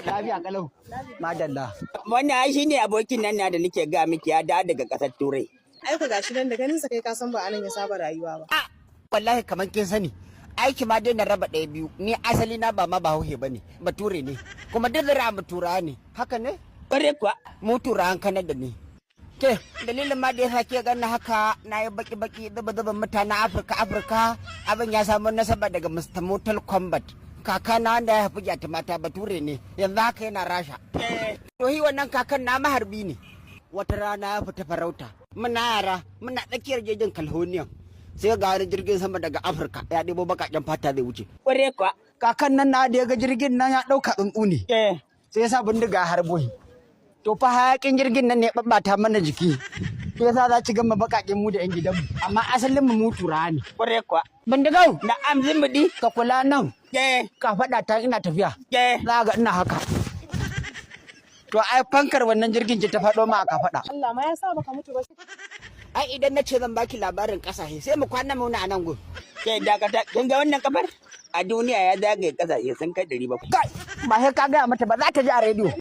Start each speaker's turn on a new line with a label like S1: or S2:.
S1: Lafiya kalau. Madalla.
S2: Wannan ai shine abokin nan na da nake ga miki ya da daga kasar Turai.
S3: Ai ku gashi nan da ganin sa kai ka san ba anan ya saba rayuwa ba.
S1: Wallahi kamar kin sani. Aiki ma dai na raba ɗaya biyu. Ni asali na ba ma Bahaushe bane. Bature ne. Kuma duk da mu Turawa ne. Haka ne?
S2: Kware kuwa.
S1: Mu Turawan Kanada ne. Ke dalilin ma da yasa ke ganin haka na yi baki zuba mutanen Afirka abin ya samu nasaba daga Mr. Mortal Kombat. Kakana wanda ya haifi gyata mata bature ne yanzu haka yana Rasha. To hi wannan kakan na maharbi ne. Wata rana ya fita farauta. Muna yara muna tsakiyar jejin California. Sai ga wani jirgin sama daga Afirka ya ɗebo bakaƙen fata zai wuce.
S2: Kware kuwa.
S1: Kakan nan na da ya ga jirgin nan ya ɗauka tsuntsu ne. Sai ya sa bindiga harbohi. To fa hayakin jirgin nan ne babbata mana jiki. Sai yasa za ci gama bakaƙen mu da 'yan gidanmu. Amma asalin mu Turawa ne.
S2: Kware kuwa.
S1: Bindigau.
S2: Na'am zimudi.
S1: Ka kula nan. Ka faɗa ta ina tafiya. Za ga ina haka. To ai fankar wannan jirgin ce ta faɗo ma aka faɗa.
S3: Allah ma ya sa baka mutu ba.
S1: Ai idan na ce zan baki labarin ƙasashe sai mu kwana mu a nan gun.
S2: Ke dakata kin ga wannan kafar? A duniya ya zagaye kasashe sun kai 700.
S1: Kai ba sai ka gaya mata ba za ta ji a rediyo.